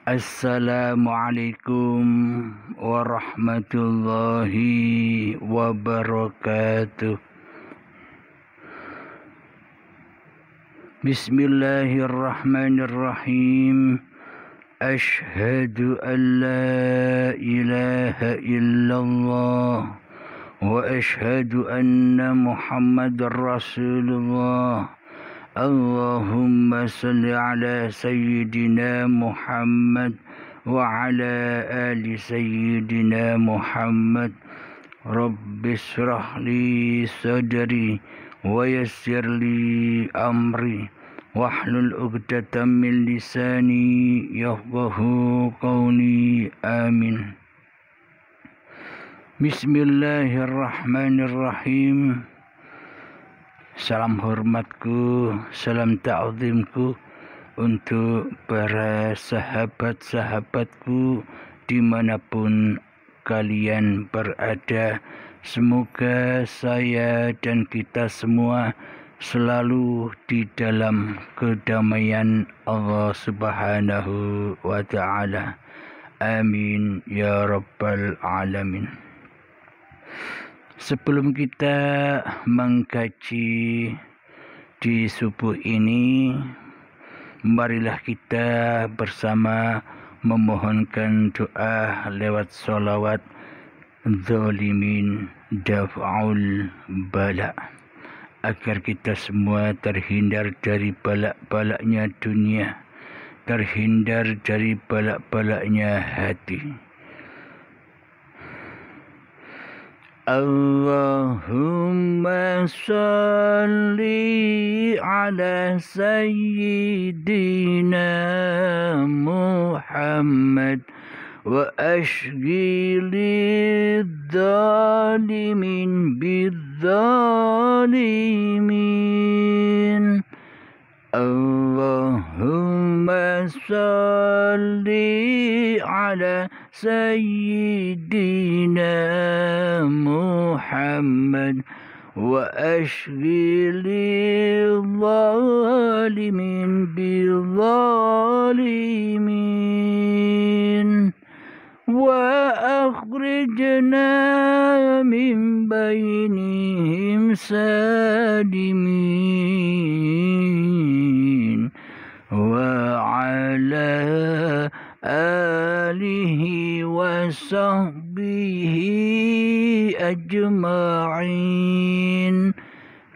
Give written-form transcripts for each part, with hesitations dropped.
Assalamualaikum warahmatullahi wabarakatuh. Bismillahirrahmanirrahim. Ashhadu an la ilaha illallah wa ashhadu anna Muhammadar Rasulullah. Allahumma salli ala Sayyidina Muhammad wa ala ali Sayyidina Muhammad. Rabbi shrah li sadri wa yassir li amri wahlul 'uqdatam min lisani yafqahu qawli. Amin. Bismillahirrahmanirrahim. Salam hormatku, salam ta'zimku untuk para sahabat-sahabatku dimanapun kalian berada. Semoga saya dan kita semua selalu di dalam kedamaian Allah Subhanahu wa ta'ala. Amin ya rabbal alamin. Sebelum kita mengkaji di subuh ini, marilah kita bersama memohonkan doa lewat sholawat zalimin daf'ul bala, agar kita semua terhindar dari balak-balaknya dunia, terhindar dari balak-balaknya hati. Allahumma salli ala Sayyidina Muhammad wa ashghili dhalimin bidzalimin. Allahumma salli ala Sayyidina Muhammad wa ashghili dhalimin bidzalimin wa akhrijna min bainihim salimin wa ala alihi wa sahbihi ajma'in.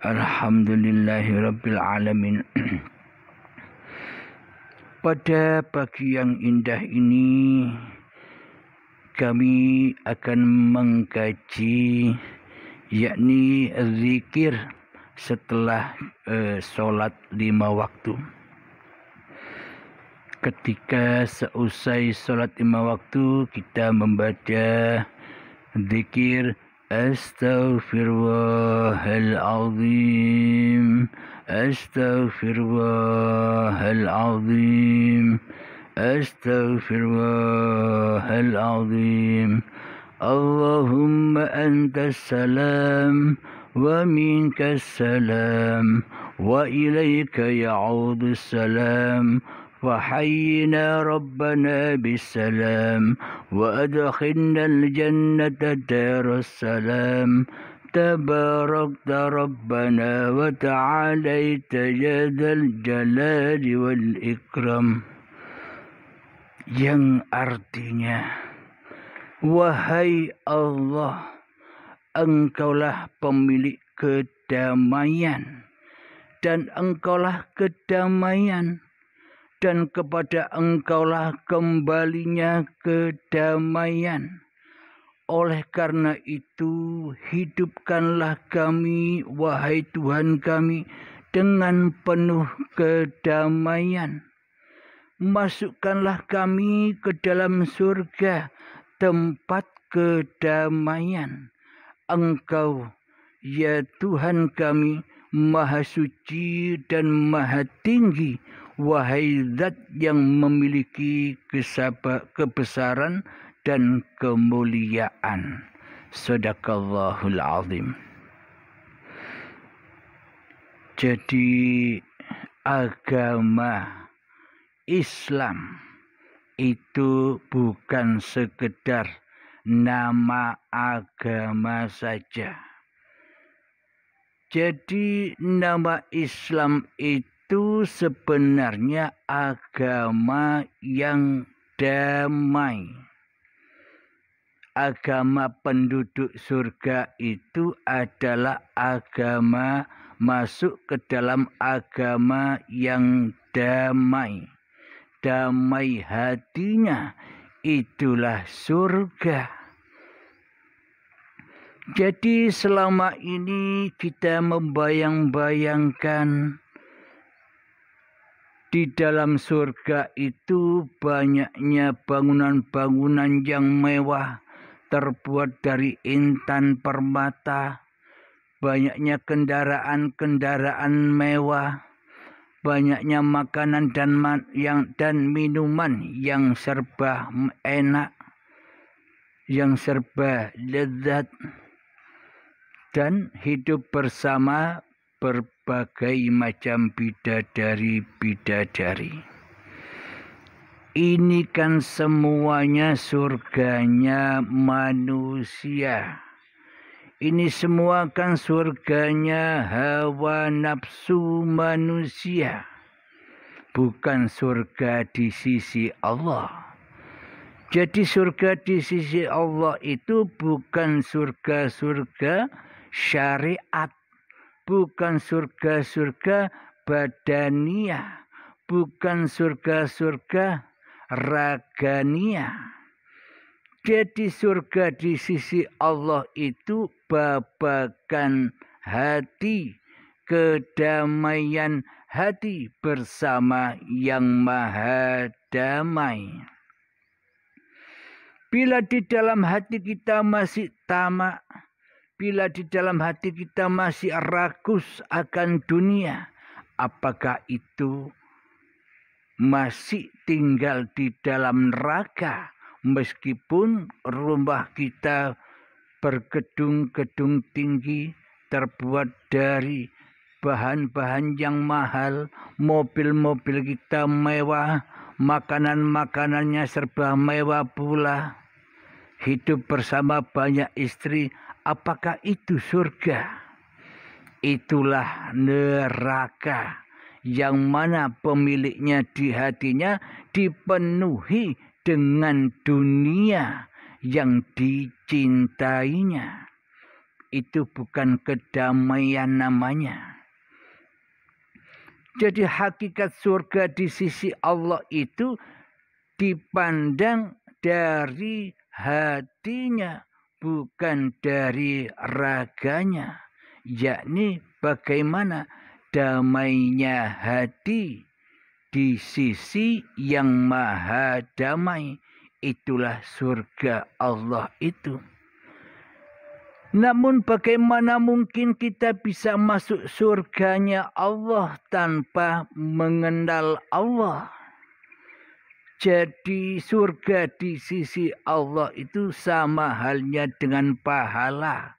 Alhamdulillahi rabbil alamin. Pada pagi yang indah ini kami akan mengkaji yakni zikir setelah sholat 5 waktu. Ketika seusai sholat 5 waktu kita membaca zikir Astaghfirullahalazim, Astaghfirullahalazim, Astaghfirullahalazim. Allahumma antas salam wa minkas salam wa ilaika ya'udus salam. وحينا ربنا بالسلام وأدخلنا الجنة دار السلام تباركت ربنا وتعاليت يا ذا الجلال والإكرام. Yang artinya, wahai Allah, Engkaulah pemilik kedamaian dan Engkaulah kedamaian, dan kepada Engkaulah kembalinya kedamaian. Oleh karena itu, hidupkanlah kami, wahai Tuhan kami, dengan penuh kedamaian. Masukkanlah kami ke dalam surga, tempat kedamaian. Engkau, ya Tuhan kami, Maha Suci dan Maha Tinggi, wahai Zat yang memiliki kebesaran dan kemuliaan. Sadaqallahul azim. Jadi agama Islam itu bukan sekedar nama agama saja. Jadi nama Islam itu sebenarnya agama yang damai. Agama penduduk surga itu adalah agama masuk ke dalam agama yang damai. Damai hatinya itulah surga. Jadi selama ini kita membayang-bayangkan di dalam surga itu banyaknya bangunan-bangunan yang mewah, terbuat dari intan permata, banyaknya kendaraan-kendaraan mewah, banyaknya makanan dan minuman yang serba enak, yang serba lezat, dan hidup bersama berbagai macam bidadari-bidadari. Ini kan semuanya surganya manusia. Ini semua kan surganya hawa nafsu manusia. Bukan surga di sisi Allah. Jadi surga di sisi Allah itu bukan surga-surga syariat. Bukan surga-surga badaniah. Bukan surga-surga ragania. Jadi surga di sisi Allah itu babakan hati, kedamaian hati bersama yang maha damai. Bila di dalam hati kita masih tamak, bila di dalam hati kita masih rakus akan dunia, apakah itu masih tinggal di dalam neraka meskipun rumah kita bergedung-gedung tinggi terbuat dari bahan-bahan yang mahal, mobil-mobil kita mewah, makanan-makanannya serba mewah pula, hidup bersama banyak istri, apakah itu surga? Itulah neraka, yang mana pemiliknya di hatinya dipenuhi dengan dunia yang dicintainya. Itu bukan kedamaian namanya. Jadi hakikat surga di sisi Allah itu dipandang dari hatinya, bukan dari raganya. Yakni bagaimana damainya hati di sisi yang maha damai. Itulah surga Allah itu. Namun bagaimana mungkin kita bisa masuk surganya Allah tanpa mengenal Allah? Jadi surga di sisi Allah itu sama halnya dengan pahala.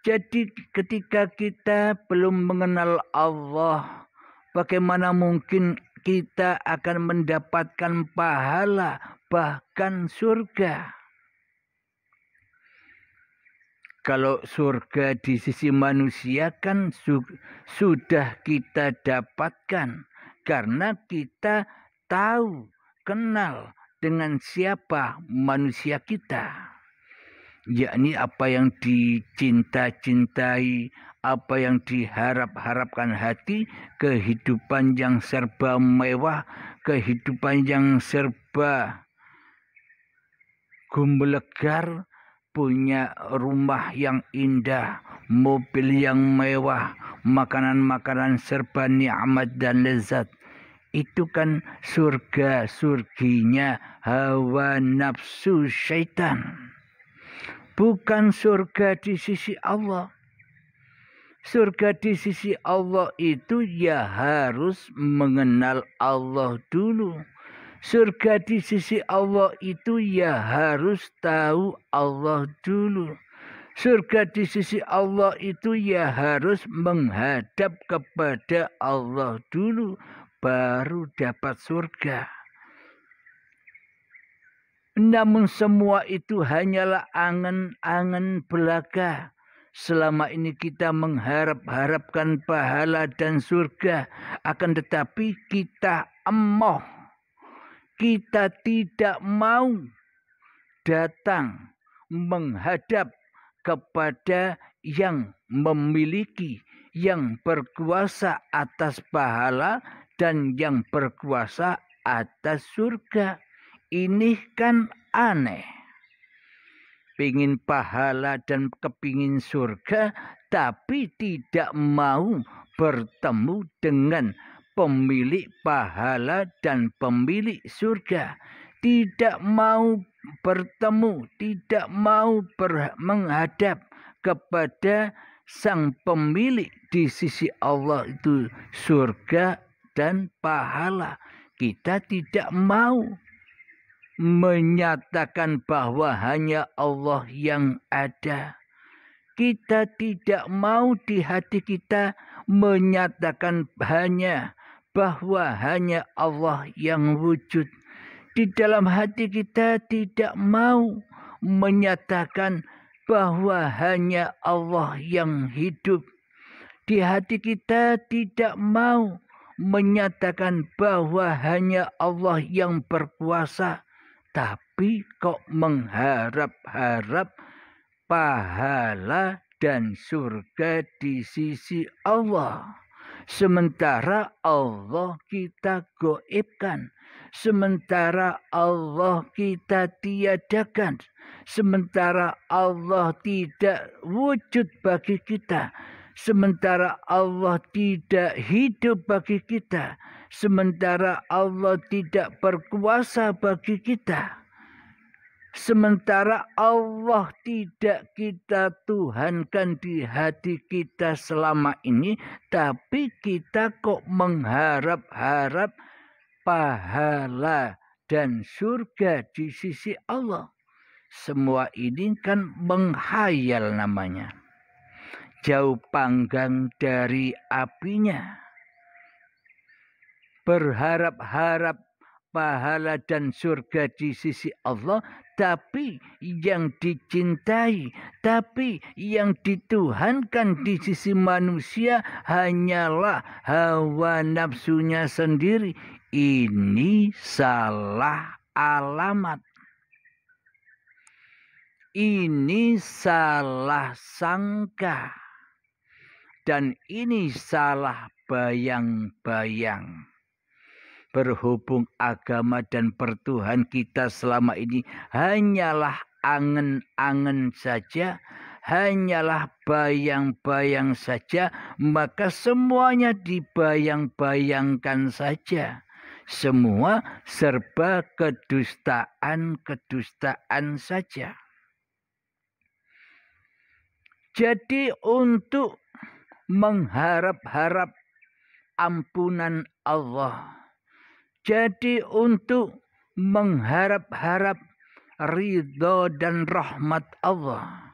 Jadi ketika kita belum mengenal Allah, bagaimana mungkin kita akan mendapatkan pahala, bahkan surga? Kalau surga di sisi manusia kan sudah kita dapatkan, karena kita tahu, kenal dengan siapa manusia kita. Yakni apa yang dicinta-cintai, apa yang diharap-harapkan hati, kehidupan yang serba mewah, kehidupan yang serba gumbelegar, punya rumah yang indah, mobil yang mewah, makanan-makanan serba nikmat dan lezat. Itu kan surga-surginya hawa nafsu syaitan. Bukan surga di sisi Allah. Surga di sisi Allah itu ya harus mengenal Allah dulu. Surga di sisi Allah itu ya harus tahu Allah dulu. Surga di sisi Allah itu ya harus menghadap kepada Allah dulu, baru dapat surga. Namun semua itu hanyalah angan-angan belaka. Selama ini kita mengharap-harapkan pahala dan surga, akan tetapi kita emoh. Kita tidak mau datang menghadap kepada yang memiliki, yang berkuasa atas pahala dan yang berkuasa atas surga. Ini kan aneh. Pingin pahala dan kepingin surga, tapi tidak mau bertemu dengan pemilik pahala dan pemilik surga. Tidak mau bertemu, tidak mau menghadap kepada sang pemilik di sisi Allah itu surga dan pahala. Kita tidak mau menyatakan bahwa hanya Allah yang ada. Kita tidak mau di hati kita menyatakan bahwa hanya Allah yang wujud. Di dalam hati kita tidak mau menyatakan bahwa hanya Allah yang hidup. Di hati kita tidak mau menyatakan bahwa hanya Allah yang berkuasa. Tapi kok mengharap-harap pahala dan surga di sisi Allah. Sementara Allah kita goibkan. Sementara Allah kita tiadakan. Sementara Allah tidak wujud bagi kita. Sementara Allah tidak hidup bagi kita. Sementara Allah tidak berkuasa bagi kita. Sementara Allah tidak kita tuhankan di hati kita selama ini, tapi kita kok mengharap-harap pahala dan surga di sisi Allah. Semua ini kan menghayal namanya. Jauh panggang dari apinya. Berharap-harap pahala dan surga di sisi Allah, tapi yang dicintai, tapi yang dituhankan di sisi manusia hanyalah hawa nafsunya sendiri. Ini salah alamat. Ini salah sangka. Dan ini salah bayang-bayang. Berhubung agama dan pertuhan kita selama ini hanyalah angan-angan saja, hanyalah bayang-bayang saja, maka semuanya dibayang-bayangkan saja. Semua serba kedustaan-kedustaan saja. Jadi untuk mengharap-harap ampunan Allah, jadi untuk mengharap-harap ridho dan rahmat Allah.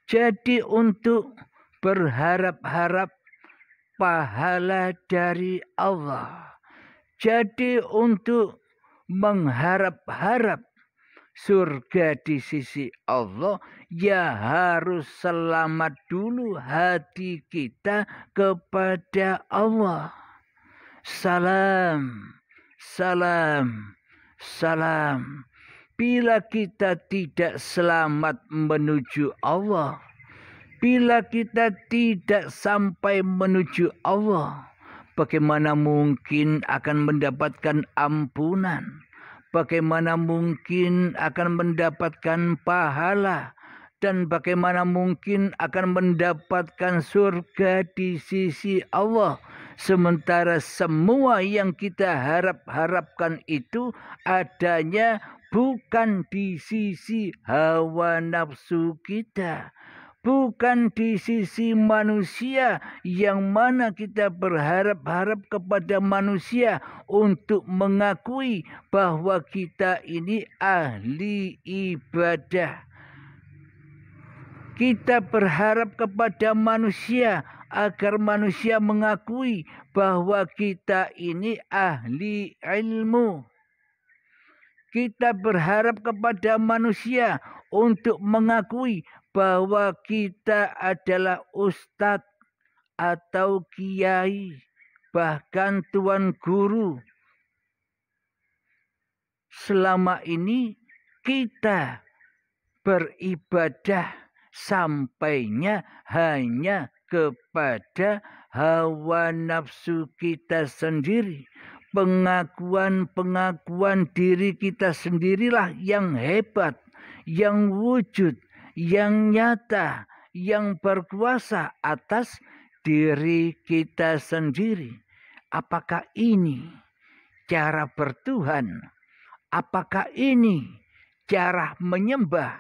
Jadi untuk berharap-harap pahala dari Allah. Jadi untuk mengharap-harap surga di sisi Allah, ya harus selamat dulu hati kita kepada Allah. Salam. Salam, salam. Bila kita tidak selamat menuju Allah, bila kita tidak sampai menuju Allah, bagaimana mungkin akan mendapatkan ampunan? Bagaimana mungkin akan mendapatkan pahala? Dan bagaimana mungkin akan mendapatkan surga di sisi Allah? Sementara semua yang kita harap-harapkan itu adanya bukan di sisi hawa nafsu kita. Bukan di sisi manusia, yang mana kita berharap-harap kepada manusia untuk mengakui bahwa kita ini ahli ibadah. Kita berharap kepada manusia agar manusia mengakui bahwa kita ini ahli ilmu. Kita berharap kepada manusia untuk mengakui bahwa kita adalah ustadz atau kiai, bahkan tuan guru. Selama ini kita beribadah sampainya hanya kepada hawa nafsu kita sendiri. Pengakuan diri kita sendirilah yang hebat, yang wujud, yang nyata, yang berkuasa atas diri kita sendiri. Apakah ini cara bertuhan? Apakah ini cara menyembah?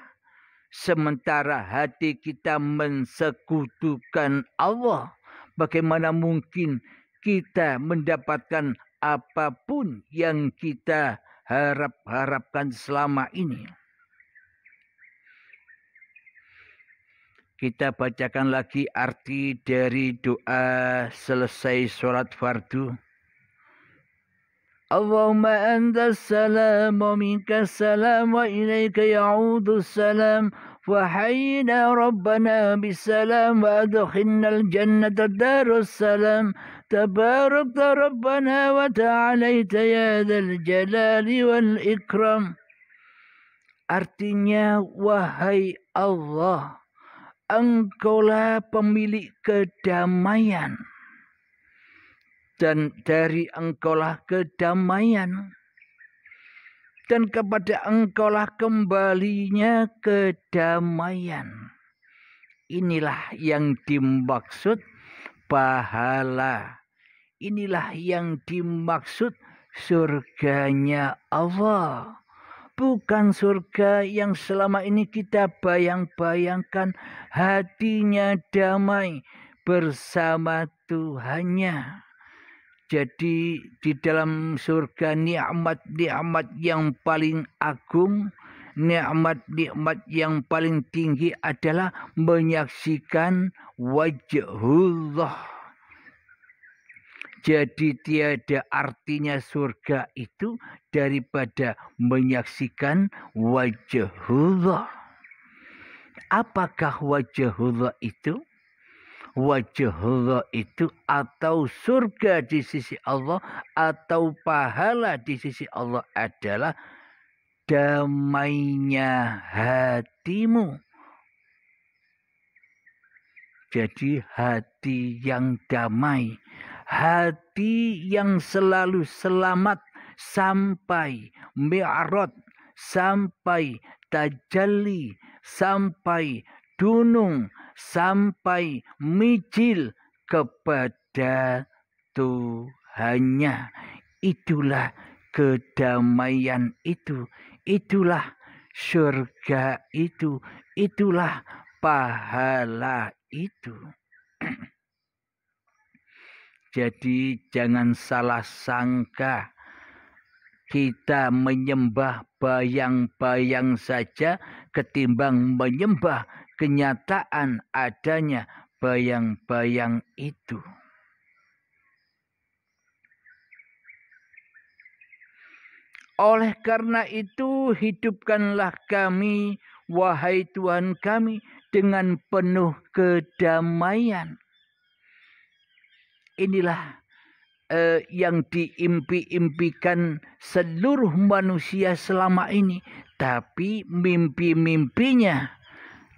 Sementara hati kita mensekutukan Allah, bagaimana mungkin kita mendapatkan apapun yang kita harapkan selama ini? Kita bacakan lagi arti dari doa selesai sholat fardu. Allahumma anta salam wa minka salam wa ilaika ya'udu salam wa hayyina rabbana bisalam wa adkhilna al-jannata darus salam tabarakta rabbana wa ta'alaita ya dzal jalali wal ikram. Artinya, wahai Allah, Engkaulah pemilik kedamaian, dan dari Engkaulah kedamaian, dan kepada Engkaulah kembalinya kedamaian. Inilah yang dimaksud pahala. Inilah yang dimaksud surganya Allah. Bukan surga yang selama ini kita bayang-bayangkan, hatinya damai bersama Tuhannya. Jadi di dalam surga nikmat-nikmat yang paling agung, nikmat-nikmat yang paling tinggi adalah menyaksikan wajhullah. Jadi tiada artinya surga itu daripada menyaksikan wajhullah. Apakah wajhullah itu? Wajhullah itu atau surga di sisi Allah atau pahala di sisi Allah adalah damainya hatimu. Jadi hati yang damai, hati yang selalu selamat sampai mi'raj, sampai tajalli, sampai dunung, sampai mijil kepada Tuhannya. Itulah kedamaian itu, itulah surga itu, itulah pahala itu. Jadi jangan salah sangka kita menyembah bayang-bayang saja ketimbang menyembah kenyataan adanya bayang-bayang itu. Oleh karena itu, hidupkanlah kami, wahai Tuhan kami, dengan penuh kedamaian. Inilah yang diimpi-impikan seluruh manusia selama ini. Tapi mimpi-mimpinya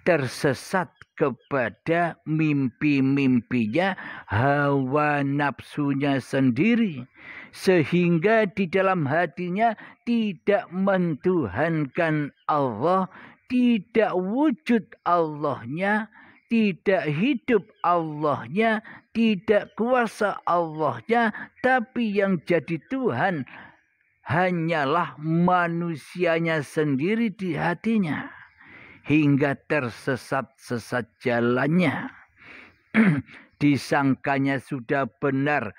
tersesat kepada mimpi-mimpinya hawa nafsunya sendiri. Sehingga di dalam hatinya tidak mentuhankan Allah, tidak wujud Allahnya, tidak hidup Allahnya, tidak kuasa Allahnya, tapi yang jadi Tuhan hanyalah manusianya sendiri di hatinya. Hingga tersesat-sesat jalannya. Disangkanya sudah benar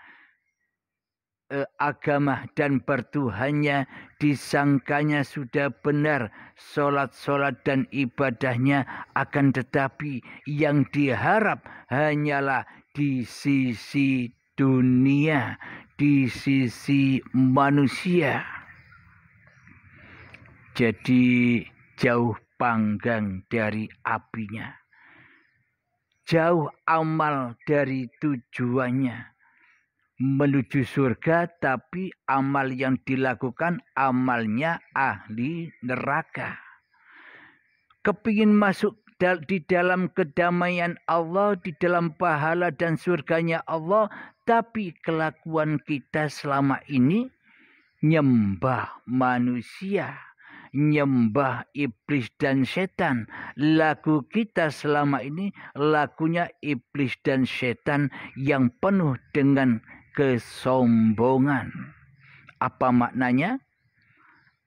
agama dan bertuhannya, disangkanya sudah benar sholat-sholat dan ibadahnya, akan tetapi yang diharap hanyalah di sisi dunia, di sisi manusia. jadi jauh panggang dari apinya. Jauh amal dari tujuannya menuju surga, tapi amal yang dilakukan amalnya ahli neraka. Kepingin masuk di dalam kedamaian Allah, di dalam pahala dan surganya Allah, tapi kelakuan kita selama ini nyembah manusia, nyembah iblis dan setan. Laku kita selama ini lakunya iblis dan setan yang penuh dengan kesombongan. Apa maknanya?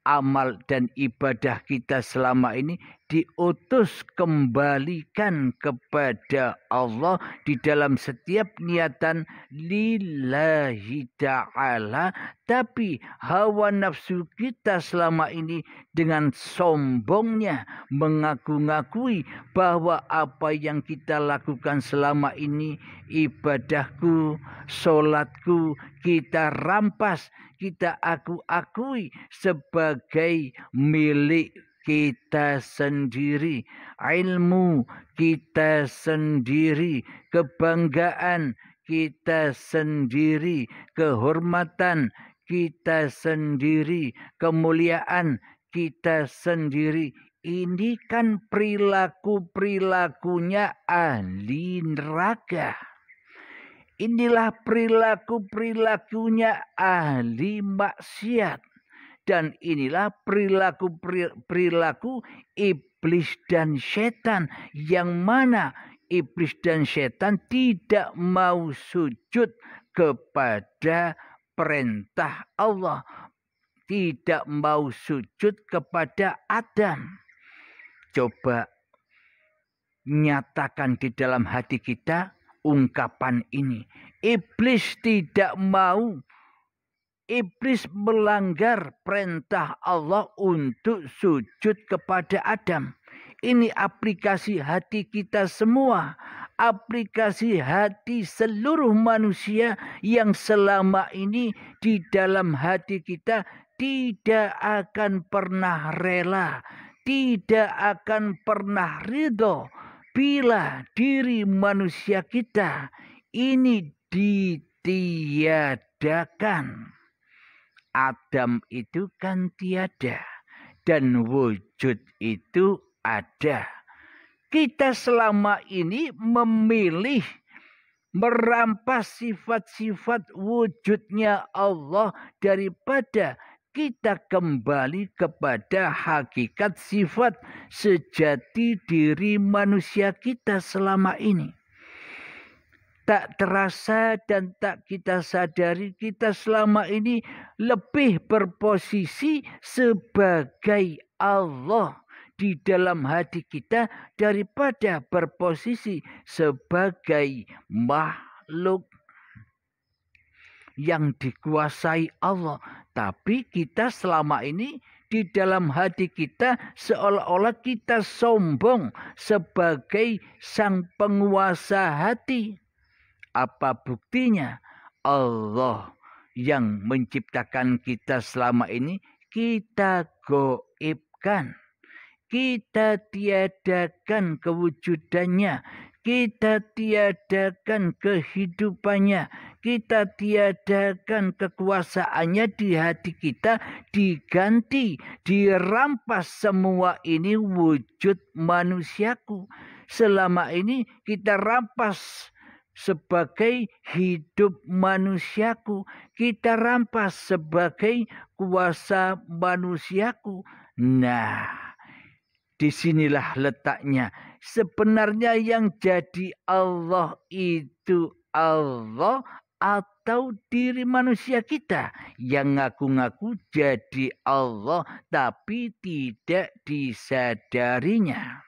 Amal dan ibadah kita selama ini diutus kembalikan kepada Allah di dalam setiap niatan lillahi ta'ala. Tapi hawa nafsu kita selama ini dengan sombongnya mengaku-ngakui bahwa apa yang kita lakukan selama ini, ibadahku, sholatku, kita rampas, kita akui sebagai milik kita sendiri, ilmu kita sendiri, kebanggaan kita sendiri, kehormatan kita sendiri, kemuliaan kita sendiri. Ini kan perilaku-perilakunya ahli neraka. Inilah perilaku-perilakunya ahli maksiat. Dan inilah perilaku iblis dan setan. Yang mana iblis dan setan tidak mau sujud kepada perintah Allah. Tidak mau sujud kepada Adam. Coba nyatakan di dalam hati kita ungkapan ini. Iblis tidak mau. Iblis melanggar perintah Allah untuk sujud kepada Adam. Ini aplikasi hati kita semua. Aplikasi hati seluruh manusia yang selama ini di dalam hati kita tidak akan pernah rela, tidak akan pernah ridho bila diri manusia kita ini ditiadakan. Adam itu kan tiada dan wujud itu ada. Kita selama ini memilih merampas sifat-sifat wujudnya Allah daripada kita kembali kepada hakikat sifat sejati diri manusia kita selama ini. Tak terasa dan tak kita sadari kita selama ini lebih berposisi sebagai Allah di dalam hati kita daripada berposisi sebagai makhluk yang dikuasai Allah. Tapi kita selama ini di dalam hati kita seolah-olah kita sombong sebagai sang penguasa hati. Apa buktinya? Allah yang menciptakan kita selama ini kita goibkan. Kita tiadakan kewujudannya. Kita tiadakan kehidupannya. Kita tiadakan kekuasaannya di hati kita. Diganti, dirampas semua ini wujud manusiaku. Selama ini kita rampas sebagai hidup manusiaku. Kita rampas sebagai kuasa manusiaku. Nah, disinilah letaknya. Sebenarnya yang jadi Allah itu Allah atau diri manusia kita yang ngaku-ngaku jadi Allah tapi tidak disadarinya.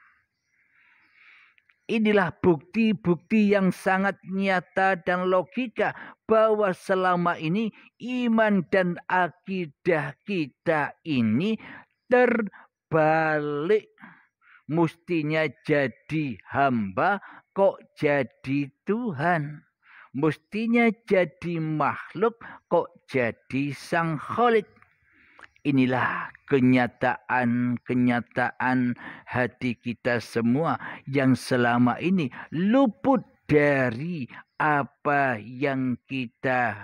Inilah bukti-bukti yang sangat nyata dan logika bahwa selama ini iman dan akidah kita ini terbalik. Mestinya jadi hamba kok jadi Tuhan. Mestinya jadi makhluk kok jadi sang Khalik. Inilah kenyataan hati kita semua yang selama ini luput dari apa yang kita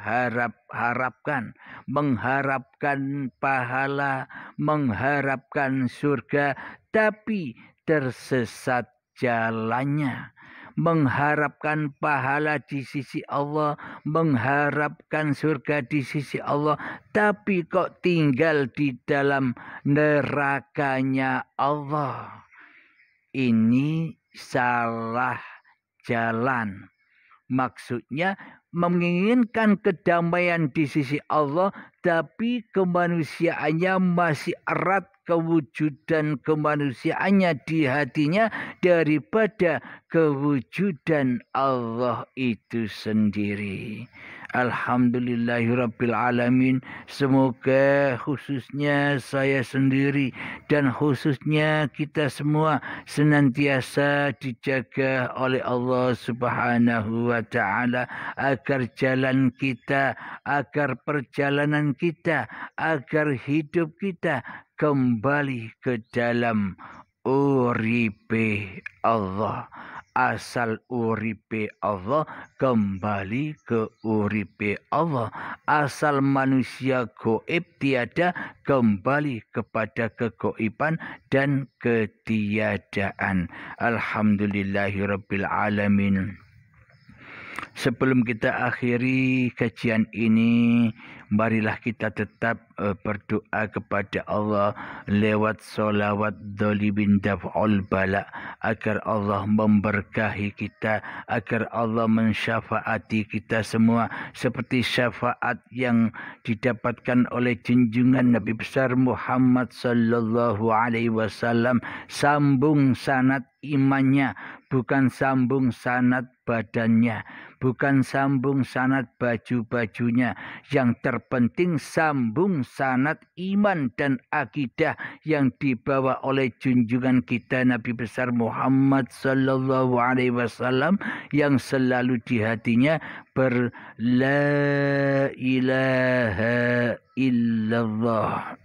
harapkan, mengharapkan pahala, mengharapkan surga, tapi tersesat jalannya. Mengharapkan pahala di sisi Allah, mengharapkan surga di sisi Allah, tapi kok tinggal di dalam nerakanya Allah. Ini salah jalan. Maksudnya menginginkan kedamaian di sisi Allah, tapi kemanusiaannya masih erat kewujudan kemanusiaannya di hatinya daripada kewujudan Allah itu sendiri. Alhamdulillahirabbil alamin. Semoga khususnya saya sendiri dan khususnya kita semua senantiasa dijaga oleh Allah Subhanahu wa taala agar jalan kita, agar perjalanan kita, agar hidup kita kembali ke dalam uripe Allah. Asal uripe Allah, kembali ke uripe Allah. Asal manusia goib tiada, kembali kepada kegoiban dan ketiadaan. Alhamdulillahirabbil alamin. Sebelum kita akhiri kajian ini, marilah kita tetap berdoa kepada Allah lewat solawat dzalibin daf'ul bala, agar Allah memberkahi kita, agar Allah mensyafaati kita semua seperti syafaat yang didapatkan oleh junjungan Nabi besar Muhammad sallallahu alaihi wasallam. Sambung sanad imannya, bukan sambung sanad badannya, bukan sambung sanad baju-bajunya. Yang terpenting sambung sanad iman dan akidah yang dibawa oleh junjungan kita Nabi besar Muhammad sallallahu alaihi wasallam, yang selalu di hatinya la ilaha illallah.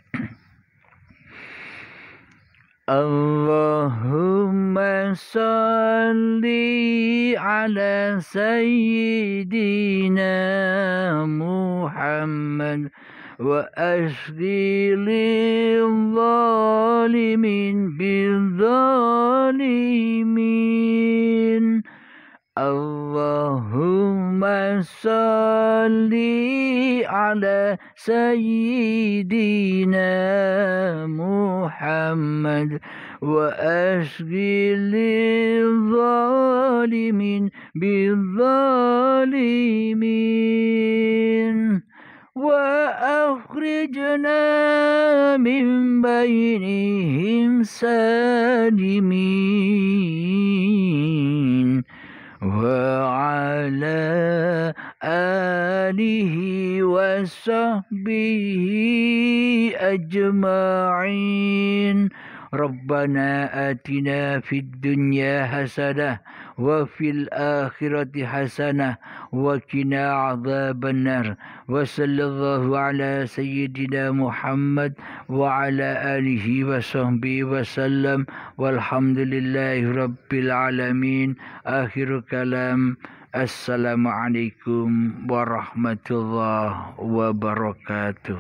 Allahumma salli ala sayyidina Muhammad wa ashghilil zalimin bil zalimin. Allahumma salli ala sayyidina Muhammad wa ashghilil zalimin bil zalimin wa akhrijna min bainihim salimin wa ala alihi wa sahbihi ajma'in. Rabbana atina fid dunya hasanah wa fil akhirati hasanah wa qina adzabannar. Wa sallallahu ala sayyidina Muhammad wa ala alihi wa sahbihi wa sallam. Walhamdulillahi rabbil alamin. Akhir kalam. Assalamualaikum warahmatullahi wabarakatuh.